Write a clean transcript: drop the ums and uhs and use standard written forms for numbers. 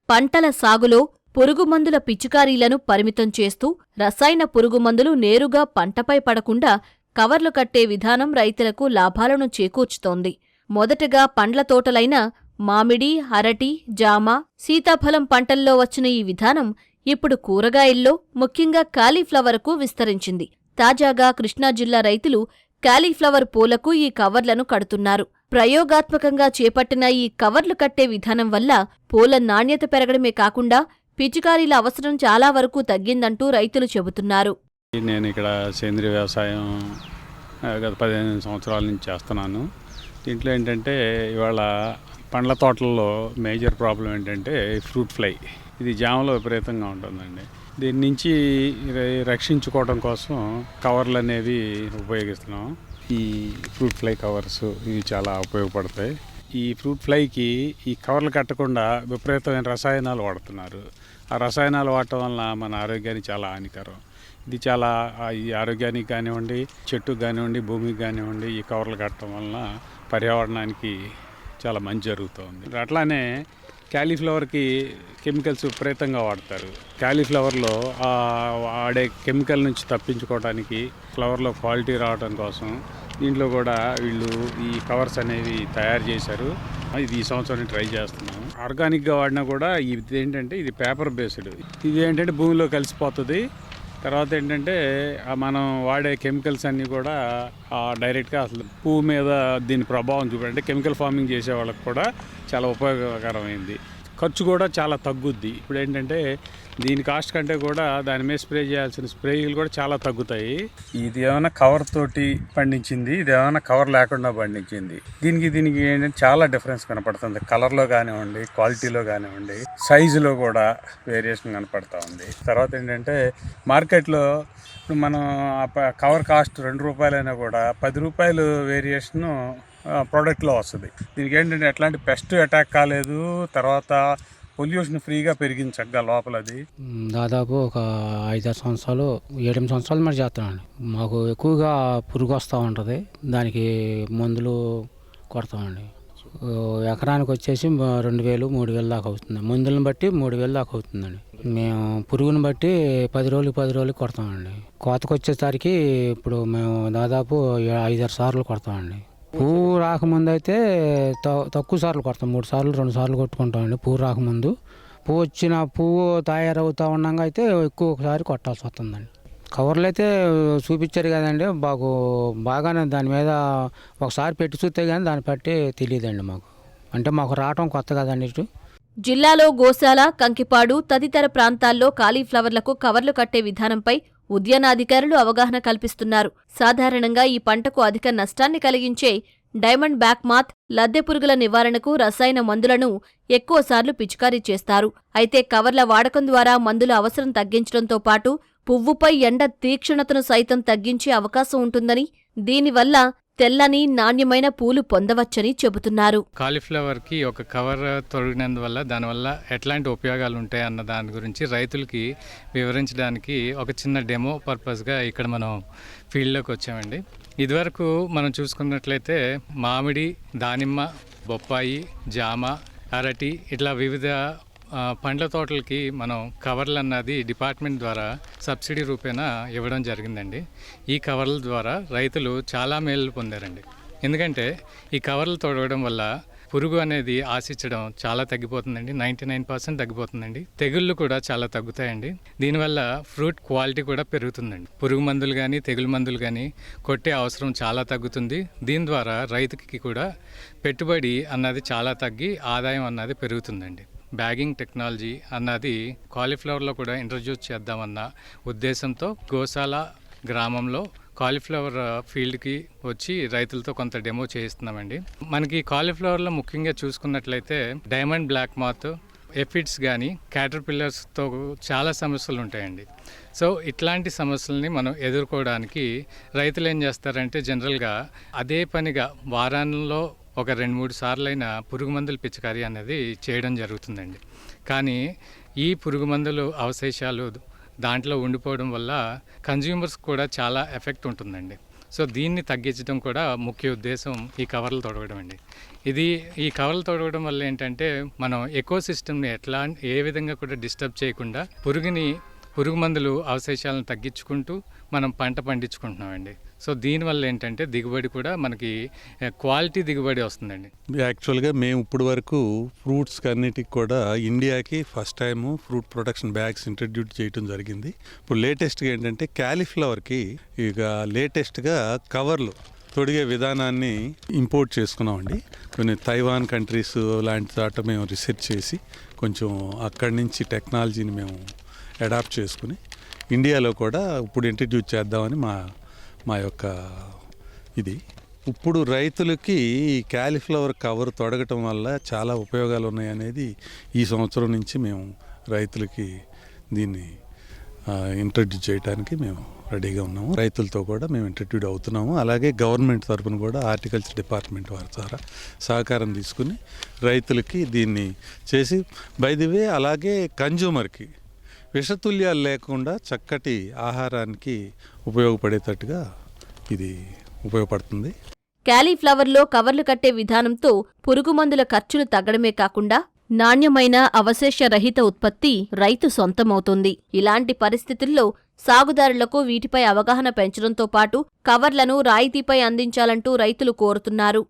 పంటల సాగులో పురుగుమందుల పిచికారీలను పరిమితం చేస్తూ రసాయన పురుగుమందులు నేరుగా పంటపై పడకుండా కవర్లు కట్టే విధానం రైతులకు లాభాలను చేకూర్చుతోంది. మొదటగా పండ్ల తోటలైన మామిడి, అరటి, జామ, సీతాఫలం పంటల్లో వచ్చిన ఈ విధానం ఇప్పుడు కూరగాయల్లో, ముఖ్యంగా కాలీఫ్లవర్కు విస్తరించింది. తాజాగా కృష్ణా జిల్లా రైతులు కాలీఫ్లవర్ పూలకు ఈ కవర్లను కడుతున్నారు. ప్రయోగాత్మకంగా చేపట్టిన ఈ కవర్లు కట్టే విధానం వల్ల పూల నాణ్యత పెరగడమే కాకుండా పిచికారీల అవసరం చాలా వరకు తగ్గిందంటూ రైతులు చెబుతున్నారు. నేను ఇక్కడ సేంద్రీయ వ్యవసాయం గత 15 సంవత్సరాల నుంచి చేస్తున్నాను. దీంట్లో ఏంటంటే ఇవాళ పండ్ల తోటల్లో మేజర్ ప్రాబ్లం ఏంటంటే ఫ్రూట్ ఫ్లై. ఇది జామలో విపరీతంగా ఉంటుందండి. దీని నుంచి రక్షించుకోవడం కోసం కవర్లు అనేవి ఉపయోగిస్తున్నాం. ఈ ఫ్రూట్ ఫ్లై కవర్స్ ఇవి చాలా ఉపయోగపడతాయి. ఈ ఫ్రూట్ ఫ్లైకి ఈ కవర్లు కట్టకుండా విపరీతమైన రసాయనాలు వాడుతున్నారు. ఆ రసాయనాలు వాడటం వలన మన ఆరోగ్యానికి చాలా హానికరం. ఇది చాలా ఈ ఆరోగ్యానికి కానివ్వండి, చెట్టుకు కానివ్వండి, భూమికి కానివ్వండి ఈ కవర్లు కట్టడం వలన పర్యావరణానికి చాలా మంచి జరుగుతుంది. అట్లానే కాలీఫ్లవర్కి కెమికల్స్ విపరీతంగా వాడతారు. కాలీఫ్లవర్లో వాడే కెమికల్ నుంచి తప్పించుకోవడానికి, ఫ్లవర్లో క్వాలిటీ రావడం కోసం దీంట్లో కూడా వీళ్ళు ఈ కవర్స్ అనేవి తయారు చేశారు. ఇది ఈ సంవత్సరం ట్రై చేస్తున్నాము. ఆర్గానిక్గా వాడినా కూడా ఇది ఏంటంటే ఇది పేపర్ బేస్డ్. ఇది ఏంటంటే భూమిలో కలిసిపోతుంది. తర్వాత ఏంటంటే మనం వాడే కెమికల్స్ అన్నీ కూడా డైరెక్ట్గా అసలు పువ్వు మీద దీని ప్రభావం చూపండి. కెమికల్ ఫార్మింగ్ చేసే వాళ్ళకి కూడా చాలా ఉపయోగకరమైంది. ఖర్చు కూడా చాలా తగ్గుద్ది. ఇప్పుడు ఏంటంటే దీని కాస్ట్ కంటే కూడా దాని మీద స్ప్రే చేయాల్సిన స్ప్రేలు కూడా చాలా తగ్గుతాయి. ఇది ఏమైనా కవర్ తోటి పండించింది, ఇది ఏమైనా కవర్ లేకుండా పండించింది. దీనికి ఏంటంటే చాలా డిఫరెన్స్ కనపడుతుంది. కలర్లో కానివ్వండి, క్వాలిటీలో కానివ్వండి, సైజులో కూడా వేరియేషన్ కనపడుతూ ఉంది. తర్వాత ఏంటంటే మార్కెట్లో ఇప్పుడు మనం కవర్ కాస్ట్ 2 రూపాయలైనా కూడా 10 రూపాయలు వేరియేషను ప్రోడక్ట్లో వస్తుంది. దీనికి ఏంటంటే ఎట్లాంటి పెస్ట్ అటాక్ కాలేదు. తర్వాత పొల్యూషన్ ఫ్రీగా పెరిగింది చక్కగా లోపల. అది దాదాపు ఒక 5-6 సంవత్సరాలు 7-8 సంవత్సరాలు మరి చేస్తున్నాను. మాకు ఎక్కువగా పురుగు వస్తూ ఉంటుంది. దానికి మందులు కొడతామండి. ఎకరానికి వచ్చేసి 2,000-3,000 దాకా అవుతుంది. మందులను బట్టి 3,000 దాకా అవుతుందండి. మేము పురుగుని బట్టి 10 రోజులకి కొడతామండి. కోతకు వచ్చేసరికి ఇప్పుడు మేము దాదాపు 5-6 సార్లు కొడతామండి. పువ్వు రాకముందు అయితే తక్కువ సార్లు కొడతాం. 3 సార్లు 2 సార్లు కొట్టుకుంటామండి. పువ్వు రాకముందు. పువ్వు తయారవుతూ ఉన్నాక అయితే ఎక్కువసారి కొట్టాల్సి వస్తుందండి. కవర్లు అయితే చూపించారు కదండి, బాగానే దాని మీద ఒకసారి పెట్టి చూస్తే కానీ దాన్ని బట్టి తెలియదండి మాకు. అంటే మాకు రావటం కొత్త కదండి ఇటు. జిల్లాలో గోశాల, కంకిపాడు తదితర ప్రాంతాల్లో కాలీఫ్లవర్లకు కవర్లు కట్టే విధానంపై ఉద్యానాధికారులు అవగాహన కల్పిస్తున్నారు. సాధారణంగా ఈ పంటకు అధిక నష్టాన్ని కలిగించే డైమండ్ బ్లాక్ మాత్, లద్దె పురుగుల నివారణకు రసాయన మందులను ఎక్కువసార్లు పిచికారీ చేస్తారు. అయితే కవర్ల వాడకం ద్వారా మందుల అవసరం తగ్గించడంతో పాటు పువ్వుపై ఎండ తీక్షణతను సైతం తగ్గించే అవకాశం ఉంటుందని, దీనివల్ల తెల్లని నాణ్యమైన పూలు పొందవచ్చని చెబుతున్నారు. కాలీఫ్లవర్కి ఒక కవర్ తొడిగినందువల్ల దానివల్ల ఎట్లాంటి ఉపయోగాలు ఉంటాయి అన్న దాని గురించి రైతులకి వివరించడానికి ఒక చిన్న డెమో పర్పస్గా ఇక్కడ మనం ఫీల్డ్లోకి వచ్చామండి. ఇదివరకు మనం చూసుకున్నట్లయితే మామిడి, దానిమ్మ, బొప్పాయి, జామ, అరటి ఇట్లా వివిధ పండ్ల తోటలకి మనం కవర్లు అన్నది డిపార్ట్మెంట్ ద్వారా సబ్సిడీ రూపేణా ఇవ్వడం జరిగిందండి. ఈ కవర్ల ద్వారా రైతులు చాలా మేలు పొందారండి. ఎందుకంటే ఈ కవర్లు తొడగడం వల్ల పురుగు అనేది ఆశించడం చాలా తగ్గిపోతుందండి. 99% తగ్గిపోతుందండి. తెగుళ్ళు కూడా చాలా తగ్గుతాయండి. దీనివల్ల ఫ్రూట్ క్వాలిటీ కూడా పెరుగుతుందండి. పురుగు మందులు కానీ తెగులు మందులు కానీ కొట్టే అవసరం చాలా తగ్గుతుంది. దీని ద్వారా రైతుకి కూడా పెట్టుబడి అన్నది చాలా తగ్గి ఆదాయం అన్నది పెరుగుతుందండి. బ్యాగింగ్ టెక్నాలజీ అన్నది కాలీఫ్లవర్లో కూడా ఇంట్రడ్యూస్ చేద్దామన్న ఉద్దేశంతో గోశాల గ్రామంలో కాలీఫ్లవర్ ఫీల్డ్కి వచ్చి రైతులతో కొంత డెమో చేయిస్తున్నామండి. మనకి కాలీఫ్లవర్లో ముఖ్యంగా చూసుకున్నట్లయితే డైమండ్ బ్లాక్ మాత్, ఎఫిడ్స్ కానీ క్యాటర్పిల్లర్స్తో చాలా సమస్యలు ఉంటాయండి. సో ఇట్లాంటి సమస్యలని మనం ఎదుర్కోవడానికి రైతులు ఏం చేస్తారంటే జనరల్గా అదే పనిగా వారాల్లో ఒక 2-3 సార్లైనా పురుగు మందుల పిచికారీ అనేది చేయడం జరుగుతుందండి. కానీ ఈ పురుగు మందులు అవశేషాలు దాంట్లో ఉండిపోవడం వల్ల కన్జ్యూమర్స్ కూడా చాలా ఎఫెక్ట్ ఉంటుందండి. సో దీన్ని తగ్గించడం కూడా ముఖ్య ఉద్దేశం ఈ కవర్లు తొడగడం అండి. ఇది ఈ కవర్లు తొడగడం వల్ల ఏంటంటే మనం ఎకో సిస్టమ్ని ఏ విధంగా కూడా డిస్టర్బ్ చేయకుండా పురుగు మందులు అవశేషాలను తగ్గించుకుంటూ మనం పంట పండించుకుంటున్నామండి. సో దీనివల్ల ఏంటంటే దిగుబడి కూడా మనకి క్వాలిటీ దిగుబడి వస్తుందండి. యాక్చువల్గా మేము ఇప్పుడు వరకు ఫ్రూట్స్ అన్నిటికి కూడా ఇండియాకి first time fruit production bags introduce చేయడం జరిగింది. ఇప్పుడు లేటెస్ట్గా ఏంటంటే క్యాలీఫ్లవర్కి ఇక లేటెస్ట్గా కవర్లు తొడిగే విధానాన్ని ఇంపోర్ట్ చేసుకున్నామండి. కొన్ని తైవాన్ కంట్రీస్ లాంటి దాట మేము రీసెర్చ్ చేసి కొంచెం అక్కడి నుంచి టెక్నాలజీని మేము అడాప్ట్ చేసుకుని ఇండియాలో కూడా ఇప్పుడు ఇంట్రడ్యూస్ చేద్దామని మా యొక్క ఇది. ఇప్పుడు రైతులకి ఈ క్యాలీఫ్లవర్ కవర్ తొడగటం వల్ల చాలా ఉపయోగాలు ఉన్నాయనేది ఈ సంవత్సరం నుంచి మేము రైతులకి దీన్ని ఇంట్రడ్యూస్ చేయడానికి మేము రెడీగా ఉన్నాము. రైతులతో కూడా మేము ఇంట్రడ్యూస్ అవుతున్నాము. అలాగే గవర్నమెంట్ తరఫున కూడా హార్టికల్చర్ డిపార్ట్మెంట్ వారి ద్వారా సహకారం తీసుకుని రైతులకి దీన్ని చేసి బై ది వే అలాగే కన్జ్యూమర్కి విషతుల్యాలు లేకుండా చక్కటి ఆహారానికి ఉపయోగపడేటట్టుగా ఇది ఉపయోగపడుతుంది. క్యాలీఫ్లవర్లో కవర్లు కట్టే విధానంతో పురుగుమందుల ఖర్చులు తగ్గడమే కాకుండా నాణ్యమైన అవశేషరహిత ఉత్పత్తి రైతు సొంతమవుతుంది. ఇలాంటి పరిస్థితుల్లో సాగుదారులకు వీటిపై అవగాహన పెంచడంతో పాటు కవర్లను రాయితీపై అందించాలంటూ రైతులు కోరుతున్నారు.